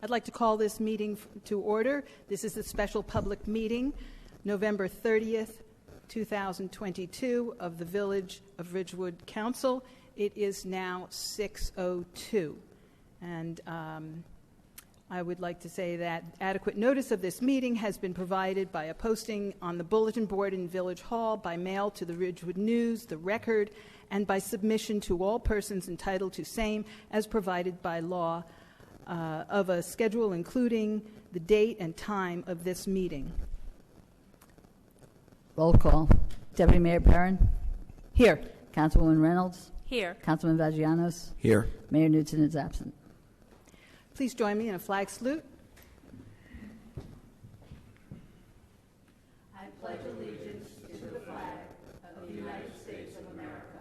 I'd like to call this meeting to order. This is a special public meeting, November 30th, 2022, of the Village of Ridgewood Council. It is now 6:02, and I would like to say that adequate notice of this meeting has been provided by a posting on the bulletin board in Village Hall, by mail to the Ridgewood News, the Record, and by submission to all persons entitled to same as provided by law of a schedule including the date and time of this meeting. Roll call. Deputy Mayor Perrin? Here. Councilwoman Reynolds? Here. Councilman Vagianos? Here. Mayor Newton is absent. Please join me in a flag salute. I pledge allegiance to the flag of the United States of America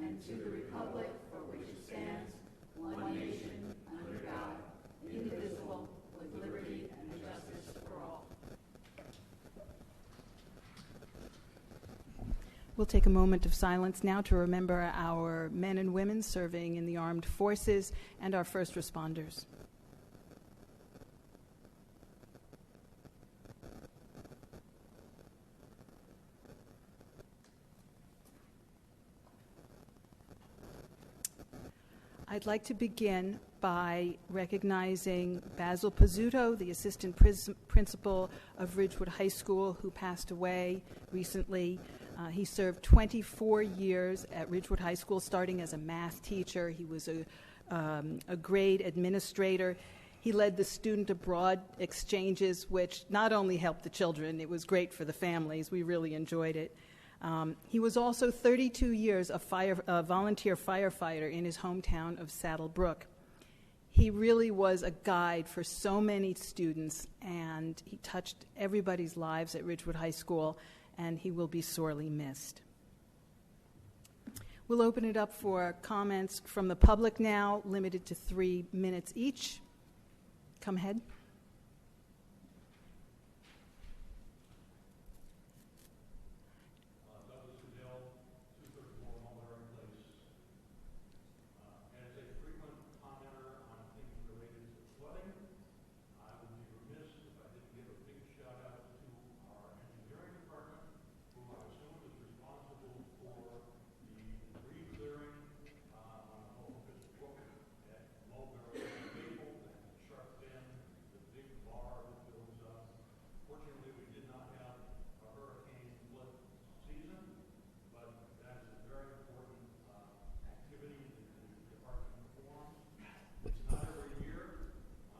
and to the republic for which it stands, one nation, under God, indivisible, with liberty and justice for all. We'll take a moment of silence now to remember our men and women serving in the armed forces and our first responders. I'd like to begin by recognizing Basil Pizzuto, the assistant principal of Ridgewood High School, who passed away recently. He served 24 years at Ridgewood High School, starting as a math teacher. He was a grade administrator. He led the student abroad exchanges, which not only helped the children, it was great for the families. We really enjoyed it. He was also 32 years a volunteer firefighter in his hometown of Saddle Brook. He really was a guide for so many students, and he touched everybody's lives at Ridgewood High School, and he will be sorely missed. We'll open it up for comments from the public now, limited to 3 minutes each. Come ahead.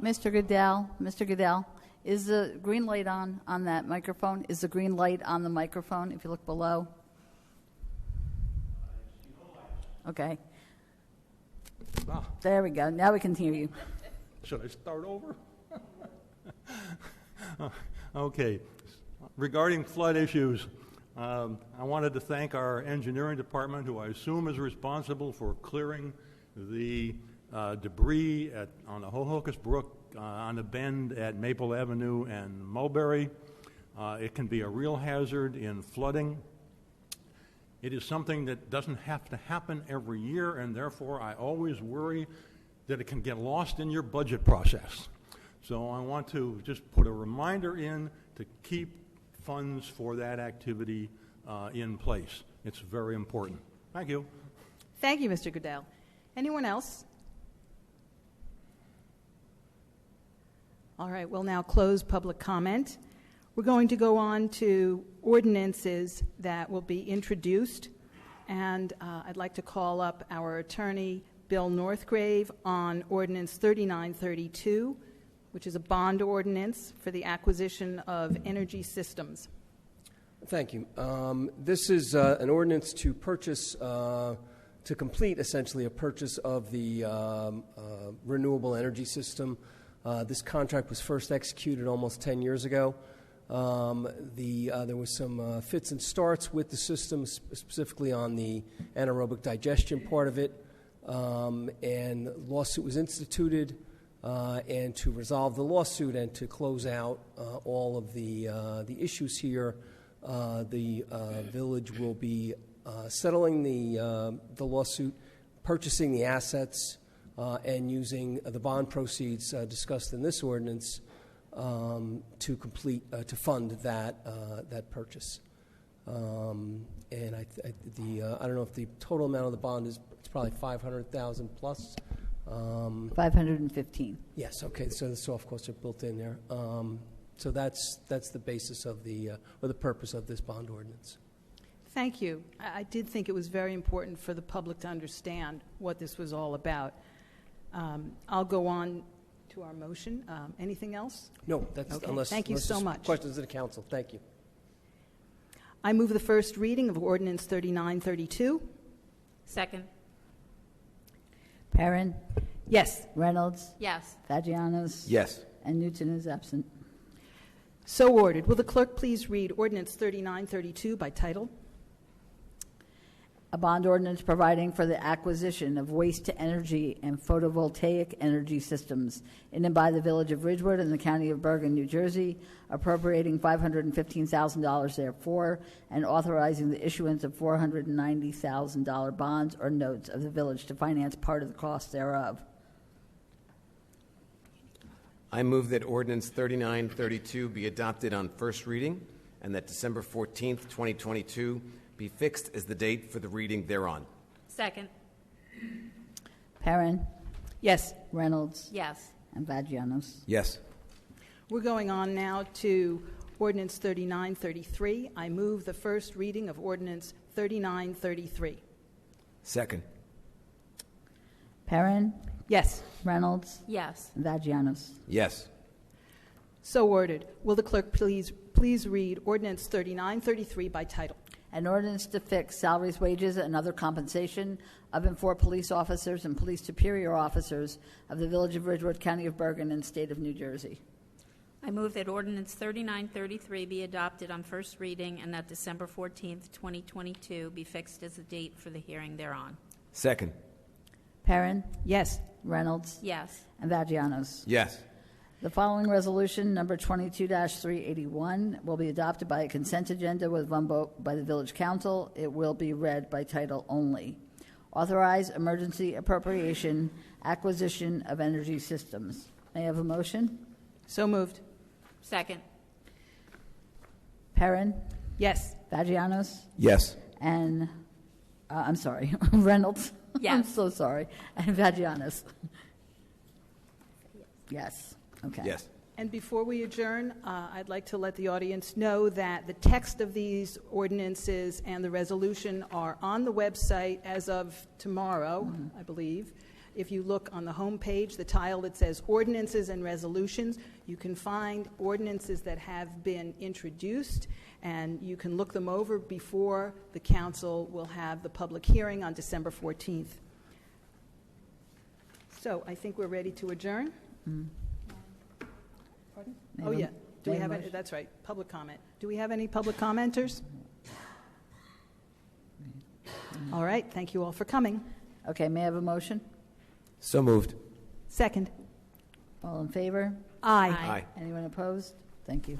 Mr. Goodell, is the green light on that microphone? Is the green light on the microphone if you look below? Okay. There we go. Now we can hear you. Should I start over? Okay. Regarding flood issues, I wanted to thank our engineering department, who I assume is responsible for clearing the debris on the Hohokus Brook on the bend at Maple Avenue and Mulberry. It can be a real hazard in flooding. It is something that doesn't have to happen every year, and therefore I always worry that it can get lost in your budget process. So I want to just put a reminder in to keep funds for that activity in place. It's very important. Thank you. Thank you, Mr. Goodell. Anyone else? All right, we'll now close public comment. We're going to go on to ordinances that will be introduced, and I'd like to call up our attorney, Bill Northgrave, on Ordinance 3932, which is a bond ordinance for the acquisition of energy systems. Thank you. This is an ordinance to purchase, to complete essentially a purchase of the renewable energy system. This contract was first executed almost 10 years ago. There was some fits and starts with the system, specifically on the anaerobic digestion part of it, and a lawsuit was instituted, and to resolve the lawsuit and to close out all of the issues here, the village will be settling the lawsuit, purchasing the assets, and using the bond proceeds discussed in this ordinance to fund that purchase. And I don't know if the total amount of the bond is, it's probably $500,000 plus. 515. Yes, okay, so the soft costs are built in there. So that's the basis of or the purpose of this bond ordinance. Thank you. I did think it was very important for the public to understand what this was all about. I'll go on to our motion. Anything else? No, that's Okay, unless thank you unless so there's much. questions of the council. Thank you. I move the first reading of Ordinance 3932. Second. Perrin, Yes. Reynolds, Yes. Vagianos. Yes. And Newton is absent. So ordered. Will the clerk please read Ordinance 3932 by title? A bond ordinance providing for the acquisition of waste-to-energy and photovoltaic energy systems in and by the Village of Ridgewood and the County of Bergen, New Jersey, appropriating $515,000 therefore, and authorizing the issuance of $490,000 bonds or notes of the village to finance part of the cost thereof. I move that ordinance 3932 be adopted on first reading and that December 14th, 2022 be fixed as the date for the reading thereon. Second. Perrin, Yes. Reynolds, Yes. and Vagianos. Yes. We're going on now to Ordinance 3933. I move the first reading of Ordinance 3933. Second. Perrin, Yes. Reynolds, Yes. and Vagianos. Yes. So ordered. Will the clerk please read Ordinance 3933 by title? An ordinance to fix salaries, wages, and other compensation of and for police officers and police superior officers of the Village of Ridgewood, County of Bergen, and State of New Jersey. I move that Ordinance 3933 be adopted on first reading and that December 14th, 2022 be fixed as the date for the hearing thereon. Second. Perrin, Yes. Reynolds, Yes. and Vagianos. Yes. The following resolution, number 22-381, will be adopted by a consent agenda with one vote by the Village Council. It will be read by title only. Authorize emergency appropriation acquisition of energy systems. May I have a motion? So moved. Second. Perrin, Yes. Vagianos, Yes. and, I'm sorry, Reynolds. I'm Yes. so sorry. And Vagianos. Yes. Okay. Yes. And before we adjourn, I'd like to let the audience know that the text of these ordinances and the resolution are on the website as of tomorrow, I believe. If you look on the home page, the tile that says Ordinances and Resolutions, you can find ordinances that have been introduced, and you can look them over before the council will have the public hearing on December 14th. So I think we're ready to adjourn. Pardon? May I Oh, have a- yeah. Do we may I have have a any, that's right, public comment. Do we have any public commenters? All right, thank you all for coming. Okay, may I have a motion? So moved. Second. All in favor? Aye. Aye. Aye. Anyone opposed? Thank you.